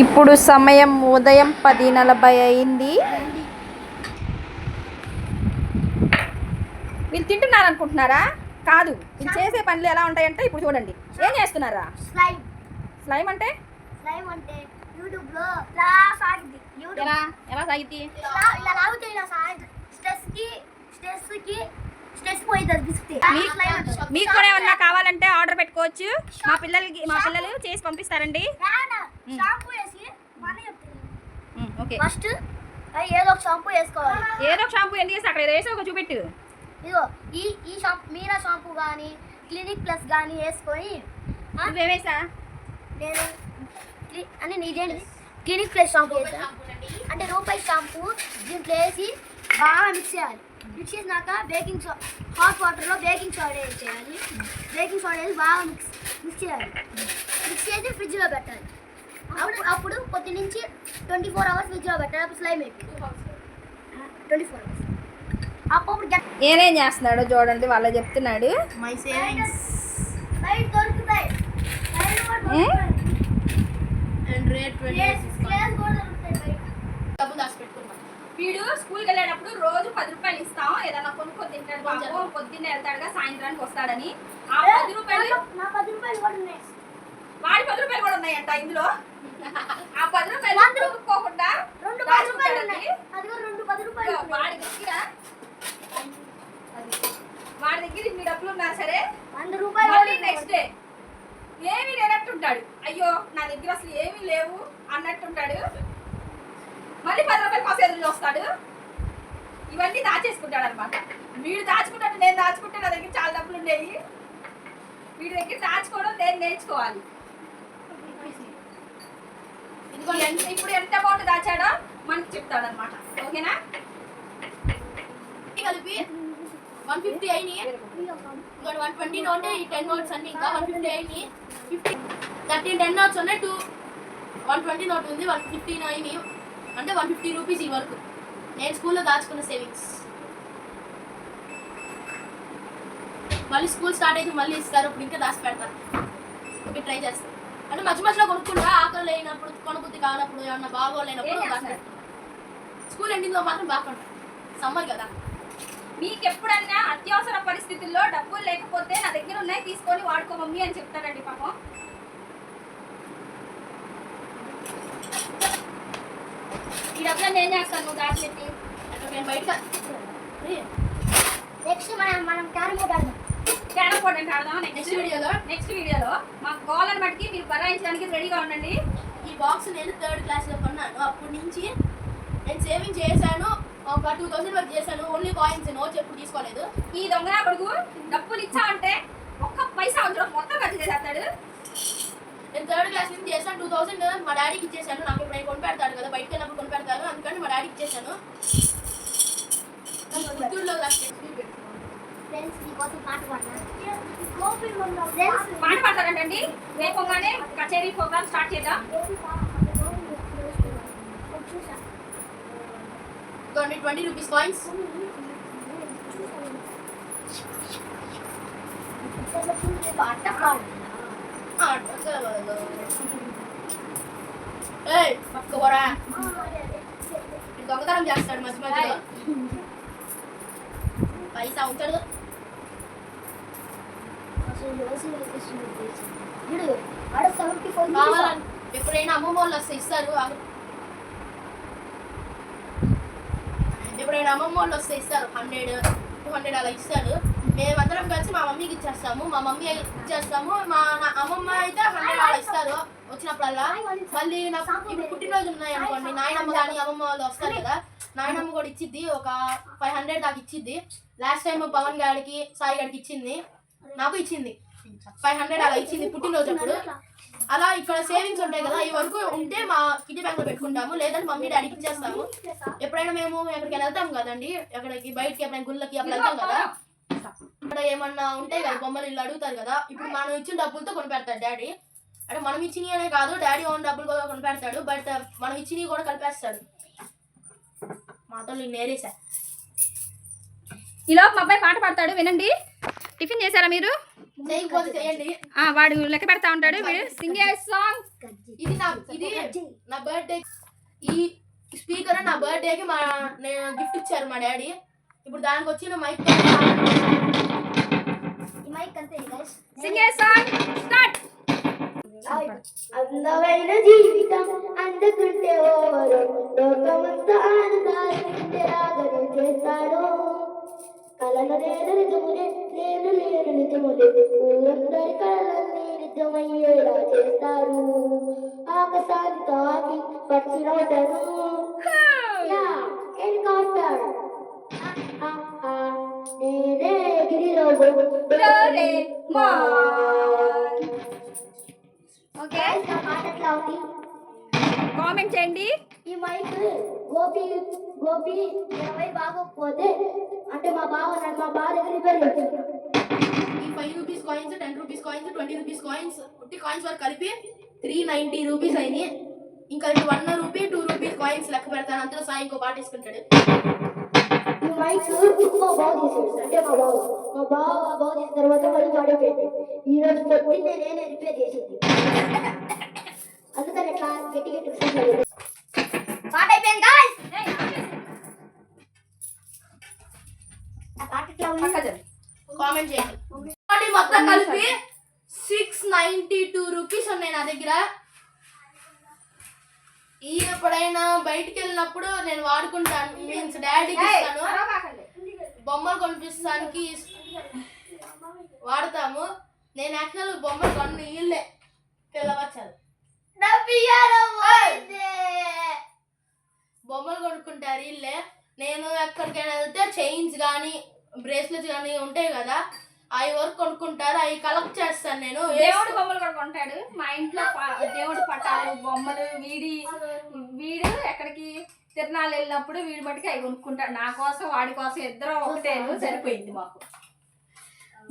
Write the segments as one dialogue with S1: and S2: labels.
S1: ఇప్పుడు సమయం ఉదయం 10:40 అయింది. వీళ్ళు తింటున్నారు అనుకుంటున్నారా? కాదు, వీళ్ళు చేసే పనులు ఎలా ఉంటాయంటే ఇప్పుడు చూడండి. ఏం చేస్తున్నారా? స్లైమ్ అంటే
S2: యూట్యూబ్లో ఎలా సాగిద్ది? ఇలా లాగితే ఇలా సాగిద్ది. స్ట్రెస్ పోయిద్ది.
S1: మీకు కూడా ఏమన్నా కావాలంటే ఆర్డర్ పెట్టుకోవచ్చు. మా పిల్లలు చేసి పంపిస్తారండి.
S2: షాంపూ వేసి
S1: ఓకే,
S2: ఫస్ట్ ఏదో ఒక షాంపూ వేసుకోవాలి.
S1: ఏదో ఒక షాంపూ ఎందుకు వేసి అక్కడ వేసి ఒక చూపెట్టు.
S2: ఇదిగో ఈ షాంపూ, మీరా షాంపూ కానీ క్లినిక్ ప్లస్ కానీ వేసుకొని
S1: నువ్వేమేసా?
S2: నేను అని నీదేంటి క్లినిక్ ప్లస్ షాంపూ వేసా. అంటే రూపాయి షాంపూ దీంట్లో వేసి బాగా మిక్స్ చేయాలి. మిక్స్ చేసినాక హాట్ వాటర్లో బేకింగ్ సోడా వేసేయాలి. బేకింగ్ సోడా వేసి బాగా మిక్స్ చేయాలి. మిక్స్ చేసి ఫ్రిడ్జ్లో పెట్టాలి. అప్పుడు పొద్దు నుంచి 24 hours ఫ్రిడ్జ్లో పెట్టాలి. అప్పుడు స్లైమ్ అయిపోయింది. 24 hours. అప్పుడు
S1: ఏనేం చేస్తున్నాడో చూడండి, వాళ్ళ చెప్తున్నాడు.
S2: దొరుకుతాయి.
S1: వీడు స్కూల్కి వెళ్ళేటప్పుడు రోజు 10 రూపాయలు ఇస్తాం, ఏదైనా కొనుక్కొని తింటాడు. బాబు పొద్దున్నే వెళ్తాడుగా, సాయంత్రానికి వస్తాడని. ఆ 10 రూపాయలు వాడి 10 రూపాయలు కూడా ఉన్నాయంట ఇందులో. ఆ 10 రూపాయలు కొనుక్కోకుండా వాడి దగ్గర ఇన్ని డబ్బులు ఉన్నా సరే
S2: 100 రూపాయలు
S1: నెక్స్ట్ డే ఏమీ లేనట్టుంటాడు. అయ్యో నా దగ్గర అసలు ఏమీ లేవు అన్నట్టుంటాడు. మళ్ళీ 10 రూపాయలు కోసం ఎదురు చూస్తాడు. ఇవన్నీ దాచేసుకుంటాడు అనమాట. వీడు దాచుకుంటాడు, నేను దాచుకుంటే నా దగ్గర చాలా డబ్బులు ఉండేవి. వీడి దగ్గర దాచుకోవడం నేను నేర్చుకోవాలి. ఇదిగో ఇప్పుడు ఎంత అమౌంట్ దాచాడో మనకి చెప్తాడు అనమాట. ఓకేనా?
S3: కలిపి 150 అయినాయి. 120 నోట్, 10 నోట్స్ అన్ని ఇంకా 150 అయినాయి. 10 నోట్స్ ఉన్నాయి. 120 నోట్ ఉంది. 115 అయినాయి. అంటే 150 రూపీస్ ఈ వరకు నేను స్కూల్లో దాచుకున్న సేవింగ్స్. మళ్ళీ స్కూల్ స్టార్ట్ అయితే మళ్ళీ ఇస్తారు. ఇప్పుడు ఇంకా దాచి పెడతాను. ఓకే, ట్రై చేస్తాను. అంటే మధ్యలో కొనుక్కుంటా, ఆకలి అయినప్పుడు, కొనుబుద్ధి కానప్పుడు, ఏమన్నా బాగోలేనప్పుడు. స్కూల్ ఎండింగ్లో మాత్రం బాగుంటాను. సమ్మర్ కదా.
S1: మీకు ఎప్పుడన్నా అత్యవసర పరిస్థితుల్లో డబ్బులు లేకపోతే నా దగ్గర ఉన్నాయి తీసుకొని వాడుకో మమ్మీ అని చెప్తారండి పాపం. ఈ డబ్బులు ఏం చేస్తాను నువ్వు దాచిపెట్టి?
S3: అంటే నేను బయటకు
S2: నెక్స్ట్ మనం క్యారమ్ బోర్డ్ ఆడదాం.
S1: క్యారమ్ బోర్డ్ అంటే ఆడదాం
S3: నెక్స్ట్
S1: వీడియోలో. మాకు గోలను బట్టి మీరు బరాయించడానికి రెడీగా ఉండండి.
S3: ఈ బాక్స్ నేను 3rd క్లాస్లో కొన్నాను. అప్పటి నుంచి నేను సేవింగ్ చేశాను. ఒక 2000 వరకు చేశాను. ఓన్లీ కాయిన్స్, నోట్స్ ఎప్పుడు తీసుకోలేదు.
S1: ఈ దొంగ కొడుకు డబ్బులు ఇచ్చామంటే ఒక్క పైసా అందులో మొత్తం ఖర్చు చేసేస్తాడు.
S3: నేను 3rd క్లాస్ నుంచి చేశాను. 2000 మా డాడీకి ఇచ్చేసాను. నాకు ఇప్పుడు నేను కొనిపెడతాడు కదా, బయటకు వెళ్ళినప్పుడు కొనిపెడతాను. అందుకని మా డాడీకి ఇచ్చేసాను. గుంటూరులో
S1: పాట పాడతారంటండి. రేపంగానే కచేరీ ప్రోగ్రామ్ స్టార్ట్ చేద్దాం.
S3: 20 రూపీస్ కాయిన్స్. పక్కబోరా, దొంగతనం చేస్తాడు మధ్య మధ్యలో. పైసా అవుతాడు. ఎప్పుడైనా అమ్మమ్మ వాళ్ళు వస్తే ఇస్తారు. ఎప్పుడైనా అమ్మమ్మ వాళ్ళు వస్తే ఇస్తారు. 100, 200 అలా ఇస్తారు. మేమందరం కలిసి మా మమ్మీకి ఇచ్చేస్తాము. మా మమ్మీ ఇచ్చేస్తాము. మా అమ్మమ్మ అయితే 100 అలా ఇస్తారు వచ్చినప్పుడల్లా. మళ్ళీ నాకు ఇప్పుడు పుట్టినరోజు ఉన్నాయి అనుకోండి, నాయనమ్మ కానీ అమ్మమ్మ వాళ్ళు వస్తారు కదా, నాయనమ్మ కూడా ఇచ్చిద్ది. ఒక 500 దాకా ఇచ్చిద్ది. లాస్ట్ టైం పవన్ గారికి, సాయి గారికి ఇచ్చింది. నాకు ఇచ్చింది 500 అలా ఇచ్చింది పుట్టినరోజు అప్పుడు. అలా ఇక్కడ సేవింగ్స్ ఉంటాయి కదా, ఈ వరకు ఉంటే మా కిటీ బ్యాంక్ లో పెట్టుకుంటాము. లేదంటే మమ్మీ డాడీకి ఇచ్చేస్తాము. ఎప్పుడైనా మేము ఎక్కడికి వెళ్తాం కదండి, ఎక్కడికి బయటకి ఎప్పుడైనా గుళ్ళకి అప్పుడు వెళ్తాం కదా, అక్కడ ఏమన్నా ఉంటాయి కదా బొమ్మలు, ఇల్లు అడుగుతారు కదా, ఇప్పుడు మనం ఇచ్చిన డబ్బులతో కొనిపెడతాడు డాడీ. అంటే మనం ఇచ్చినవి అనే కాదు, డాడీ ఓన్ డబ్బులు కూడా కొనిపెడతాడు. బట్ మనం ఇచ్చినవి కూడా కలిపేస్తాడు. మాటలు నేరేసా.
S1: ఈలోపు మా అబ్బాయి పాట పాడతాడు వినండి. టిఫిన్ చేశారా మీరు?
S3: చేయకపోతే చేయండి.
S1: వాడు లెక్క పెడతా ఉంటాడు. వీడు సింగ్ ఏ సాంగ్.
S3: ఇది నా బర్త్డే. ఈ స్పీకర్ నా బర్త్డేకి నేను గిఫ్ట్ ఇచ్చారు మా డాడీ. ఇప్పుడు దానికి వచ్చిన మైక్
S2: ఈ మైక్ అంతే గైస్.
S1: సింగ్ ఏ సాంగ్ స్టార్ట్.
S2: అందమైన జీవితం అందుకుంటే ఓవరు లోకమంతా ఆనందాలుంటే రాగను చేస్తాడు కలలు లేని నిజములే నేను లేని నిజములే ఊరందరి కళలన్నీ నిజమయ్యేలా చేస్తారు ఆకాశాన్ని తాకి పక్షులవుతాను హెలికాప్టర్ నేనే గిరిలో
S1: ఓకే,
S2: పాట ఎట్లా ఉంది
S1: కామెంట్ చేయండి.
S2: ఈ మైక్ గోపి 20 బాగోకపోతే అంటే మా బావ మా బావ దగ్గర రిపేర్ చేస్తాడు.
S3: ఈ 5 rupees coins, 10 rupees coins, 20 rupees coins, 50 coins వరకు కలిపి 390 రూపీస్ అయింది. ఇంకా 1 రూపీ 2 రూపీస్ కాయిన్స్ లెక్క పెడతాను. అంతా సాయి ఇంకో పాట తీసుకుంటాడు.
S2: ఈ మైక్ మా బావ చేసాడు అంటే మా బావ చేసిన తర్వాత మళ్ళీ వాడిపోయింది. ఈ రోజు పొద్దున్నే నేనే రిపేర్ చేసింది. అందుకని ఎట్లా గట్టి పాట అయిపోయింది guys. ఆ పాట ఎట్లా ఉంది
S3: కామెంట్ చేయండి. మొత్తం కలిపి 692 రూపీస్ ఉన్నాయి నా దగ్గర. ఈ ఎప్పుడైనా బయటికి వెళ్ళినప్పుడు నేను వాడుకుంటాను. మీన్స్ డాడీకి ఇస్తాను, బొమ్మలు కొనిపిస్తానికి వాడతాము. నేను యాక్చువల్ బొమ్మలు కొన్ని ఇల్లే పిల్లవచ్చారు బొమ్మలు కొనుక్కుంటారు ఇల్లే. నేను ఎక్కడికైనా వెళ్తే చైన్స్ కానీ బ్రేస్లెట్స్ కానీ ఉంటాయి కదా, అవి వరకు కొనుక్కుంటారు. అవి కలెక్ట్ చేస్తాను నేను.
S1: దేవుడు బొమ్మలు కూడా కొంటాడు మా ఇంట్లో. దేవుడు పటాలు బొమ్మలు వీడు ఎక్కడికి తిరణాలు వెళ్ళినప్పుడు వీడి మట్టుకి అవి కొనుక్కుంటాడు. నా కోసం వాడి కోసం ఇద్దరం ఒకటేను సరిపోయింది మాకు.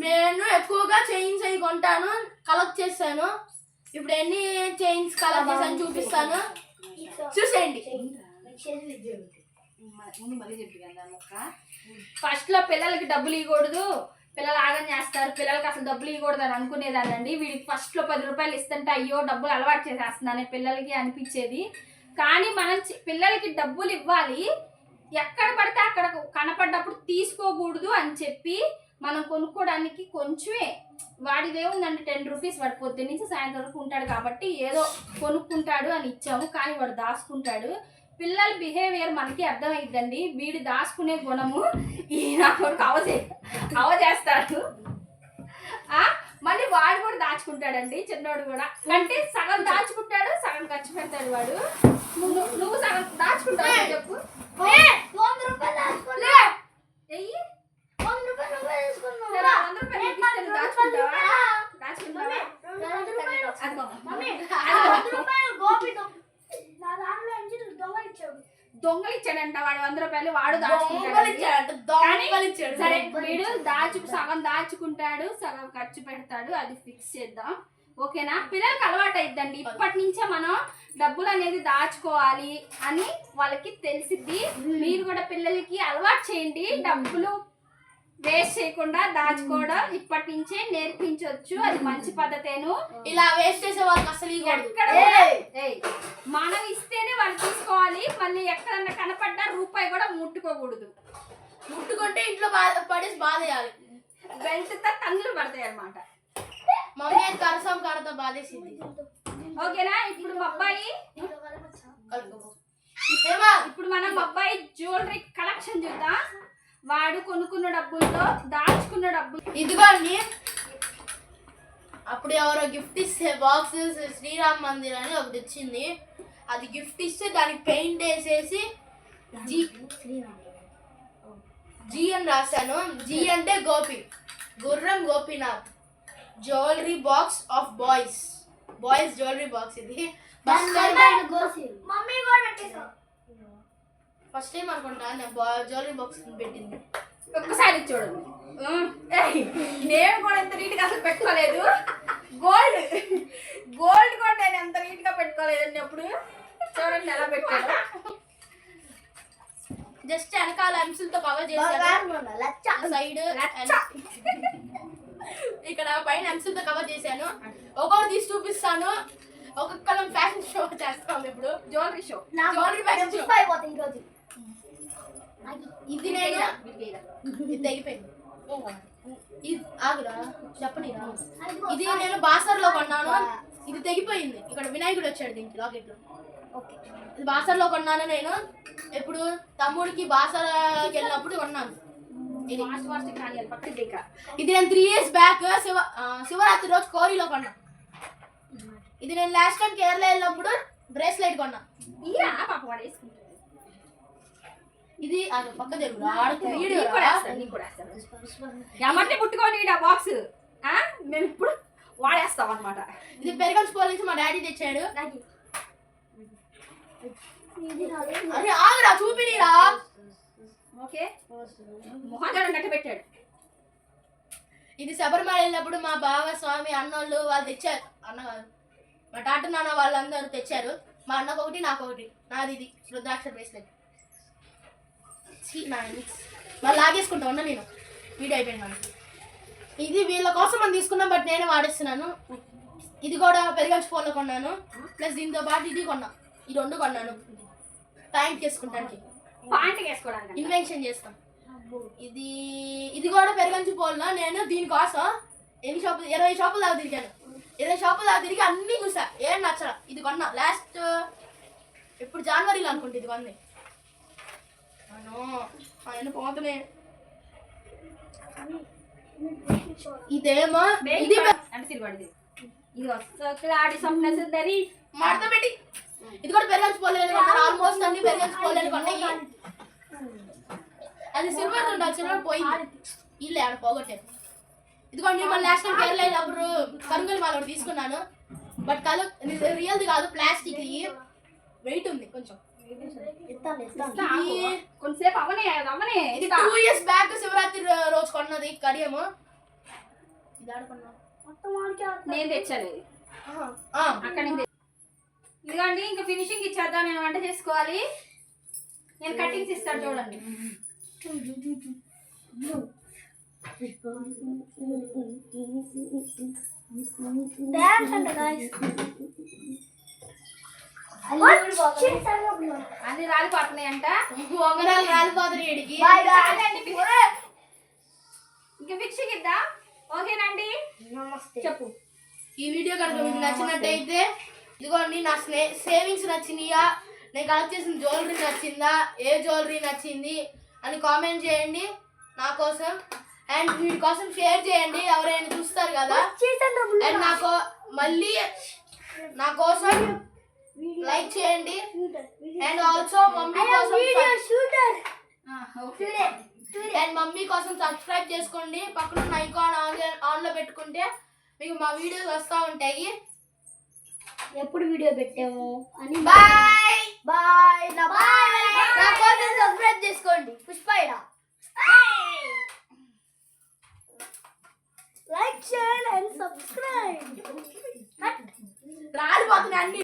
S3: నేను ఎక్కువగా చైన్స్ అవి కొంటాను, కలెక్ట్ చేస్తాను. ఇప్పుడు ఎన్ని చైన్స్ కలెక్ట్ చేశాను చూపిస్తాను, చూసేయండి.
S1: ఫస్ట్ లో పిల్లలకి డబ్బులు ఇవ్వకూడదు, పిల్లలు ఆగం చేస్తారు, పిల్లలకి అసలు డబ్బులు ఇవ్వకూడదు అని అనుకునేదానండి. వీడికి ఫస్ట్ లో 10 రూపాయలు ఇస్తుంటే అయ్యో డబ్బులు అలవాటు చేసేస్తున్నానే పిల్లలకి అనిపించేది. కానీ మనం పిల్లలకి డబ్బులు ఇవ్వాలి, ఎక్కడ పడితే అక్కడ కనపడ్డప్పుడు తీసుకోకూడదు అని చెప్పి మనం కొనుక్కోవడానికి కొంచెమే. వాడిదేముందంటే 10 రూపీస్ వాడు పొద్దున్న నుంచి సాయంత్రం వరకు ఉంటాడు కాబట్టి ఏదో కొనుక్కుంటాడు అని ఇచ్చాము. కానీ వాడు దాచుకుంటాడు. పిల్లల బిహేవియర్ మనకి అర్థమైద్దండి. వీడు దాచుకునే గుణము ఈయన కొడుకు అవజేస్తాడు. మళ్ళీ వాడు కూడా దాచుకుంటాడండి, చిన్నోడు కూడా. అంటే సగం దాచుకుంటాడు, సగం ఖర్చు పెడతాడు వాడు. నువ్వు సగం దాచుకుంటావు చెప్పు.
S2: 100 రూపాయలు దాచుకున్నా.
S1: ఎయ్యి
S2: 100 రూపాయలు తీసుకున్నావు.
S1: 100 రూపాయలు దాచుకుంటావా? దాచుకుంటావా? దొంగలు ఇచ్చాడంట వాడు 100 రూపాయలు. వాడు దాచుకుంటాడు. సరే వీడు సగం దాచుకుంటాడు, సగం ఖర్చు పెడతాడు. అది ఫిక్స్ చేద్దాం, ఓకేనా? పిల్లలకి అలవాటు అయిద్దండి. ఇప్పటి నుంచే మనం డబ్బులు అనేది దాచుకోవాలి అని వాళ్ళకి తెలిసిద్ది. మీరు కూడా పిల్లలకి అలవాటు చేయండి. డబ్బులు వేస్ట్ చేయకుండా దాచుకోవడం ఇప్పటి నుంచే నేర్పించవచ్చు. అది మంచి పద్ధతేను.
S3: ఇలా వేస్ట్ చేసే వాళ్ళకి అసలు
S1: మనం ఇస్తేనే వాళ్ళు తీసుకోవాలి. మళ్ళీ ఎక్కడన్నా కనపడ్డా రూపాయి కూడా ముట్టుకోకూడదు.
S3: ముట్టుకుంటే ఇంట్లో పడేసి బాధేయాలి.
S1: వెళ్తే తన్నులు పడతాయి అన్నమాట.
S3: మమ్మీ అది కరతో బాధేసింది,
S1: ఓకేనా? ఇప్పుడు మా అబ్బాయి ఇప్పుడు మనం అబ్బాయి జ్యువెలరీ కలెక్షన్ చూద్దాం. వాడు కొనుక్కున్న డబ్బులతో దాచుకున్న డబ్బులు
S3: ఇదిగోండి. అప్పుడు ఎవరో గిఫ్ట్ ఇస్తే బాక్స్ శ్రీరామ్ మందిర్ అని ఒకటి వచ్చింది. అది గిఫ్ట్ ఇస్తే దానికి పెయింట్ వేసేసి జీ అని రాశాను. జీ అంటే గోపి, గుర్రం Gopinath. Jewellery box of boys jewellery box. ఇది
S2: మమ్మీ కూడా పెట్టేసా.
S3: ఫస్ట్ టైం అనుకుంటా నేను జ్యువెలరీ బాక్స్ పెట్టింది.
S1: ఒక్కసారి చూడండి. నేను కూడా ఎంత నీట్గా అసలు పెట్టుకోలేదు. గోల్డ్ కూడా నేను ఎంత నీట్గా పెట్టుకోలేదండి. అప్పుడు చూడండి ఎలా పెట్టాను.
S3: జస్ట్ వెనకాల ఎంసీలతో కవర్ చేశాను సైడ్ ఇక్కడ పైన ఎంసీలతో కవర్ చేశాను. ఒక్కొక్కటి తీసి చూపిస్తాను. ఒక్కొక్కరం ఫ్యాషన్ షో చేస్తాం ఇప్పుడు.
S1: Jewellery show.
S3: Jewellery fashion show.
S2: అయిపోతుంది ఈరోజు.
S3: ఇది నేను ఇది తెగిపోయింది. ఇది ఆగురా చెప్పనిరా. ఇది నేను బాసర్లో కొన్నాను. ఇది తెగిపోయింది. ఇక్కడ వినాయకుడు వచ్చాడు దీనికి లాకెట్ లో.
S2: ఓకే,
S3: ఇది బాసర్లో కొన్నాను నేను. ఇప్పుడు తమ్ముడికి బాసర్కి వెళ్ళినప్పుడు కొన్నాను. ఇది ఇది నేను 3 years బ్యాక్ శివరాత్రి రోజు కోరిలో కొన్నా. ఇది నేను లాస్ట్ టైం కేరళ వెళ్ళినప్పుడు బ్రేస్లెట్ కొన్నా. ఇది అది పక్క జరుగు
S1: ఎవరిని ముట్టుకోని బాక్స్ మేము ఇప్పుడు వాడేస్తాం అనమాట.
S3: ఇది పెరగన్స్ పోలీసు మా డాడీ తెచ్చాడు. అరే ఆగురా చూపినిరా.
S1: ఓకే, మొహంగా నట్టు పెట్టాడు.
S3: ఇది శబరిమల వెళ్ళినప్పుడు మా బావ స్వామి అన్నోళ్ళు వాళ్ళు తెచ్చారు. అన్న కాదు, మా తాత నాన్న వాళ్ళందరూ తెచ్చారు. మా అన్నకు ఒకటి నాకు ఒకటి. నాది ఇది రుద్రాక్ష బ్రేస్లెట్. మళ్ళీ లాగేసుకుంటా ఉన్నా నేను. వీడియో అయిపోయింది మనకి. ఇది వీళ్ళ కోసం మనం తీసుకున్నాం, బట్ నేనే వాడేస్తున్నాను. ఇది కూడా పెరిగన్స్ ఫోన్లో కొన్నాను. ప్లస్ దీంతో పాటు ఇది కొన్నా. ఈ 2 కొన్నాను ప్యాంట్ వేసుకుంటానికి,
S1: పాయింట్ వేసుకోవడానికి
S3: ఇన్వెన్షన్ చేస్తాం. ఇది ఇది కూడా పెరగంచి పోల్లో నేను దీనికోసం 20 షాపులు దాకా తిరిగాను. 20 షాపులు దాకా తిరిగి అన్నీ చూసా, ఏం నచ్చరా. ఇది కొన్నా లాస్ట్ ఇప్పుడు జనవరిలో అనుకుంటా ఇది కొన్నీ. ఆయన పోతనే ఇదేమో ఇది మడత పెట్టి ఇది కూడా పెరగంచి పోలేదు. ఆల్మోస్ట్ అన్ని పెరగంచి పోలేదు కొన్నాయి. అది సిల్వర్ ఉండాలి, సిల్వర్ పోయింది. ఇల్లే ఆడ పోగొట్టారు. ఇదిగోండి మన లాస్ట్ టైం కేరళ వెళ్ళినప్పుడు కరుంగలి మాల ఒకటి తీసుకున్నాను. బట్ రియల్ది కాదు, ప్లాస్టిక్. వెయిట్ ఉంది కొంచెం.
S1: కొంచెంసేపు అవనే
S3: ఇది 2 years బ్యాక్ శివరాత్రి రోజు కొన్నది కడియము. ఇది ఆడుకున్నా
S1: నేను తెచ్చాను అక్కడ. ఇదిగోండి ఇంకా ఫినిషింగ్ ఇచ్చేద్దాం. నేను వంట చేసుకోవాలి. నేను కటింగ్స్ ఇస్తాను చూడండి. అన్ని రాలిపోతున్నాయంట.
S3: ఉంగరాలు రాలిపోతున్నాయి వీడికి.
S1: ఇంకా ఫిక్సింగ్ ఇద్దా. ఓకేనండి, చెప్పు.
S3: ఈ వీడియో కనుక మీకు నచ్చినట్టయితే ఇదిగోండి నా సేవింగ్స్ నచ్చినాయా, నేను కలెక్ట్ చేసిన జ్యువెలరీ నచ్చిందా, ఏ జ్యువెలరీ నచ్చింది అని కామెంట్ చేయండి నా కోసం. అండ్ వీడి కోసం షేర్ చేయండి, ఎవరైనా చూస్తారు కదా. అండ్ నాకు మళ్ళీ నా కోసం లైక్ చేయండి. అండ్ ఆల్సో మమ్మీ కోసం అండ్ మమ్మీ కోసం సబ్స్క్రైబ్ చేసుకోండి. పక్కన ఐకాన్ ఆన్లో పెట్టుకుంటే మీకు మా వీడియోస్ వస్తూ ఉంటాయి.
S2: ఎప్పుడు వీడియో పెట్టాము అని.
S3: బాయ్
S2: బాయ్ నా కోసం సబ్స్క్రైబ్ చేసుకోండి. Pushpa like share and subscribe.
S3: రాలిపోతున్నాయి అన్ని.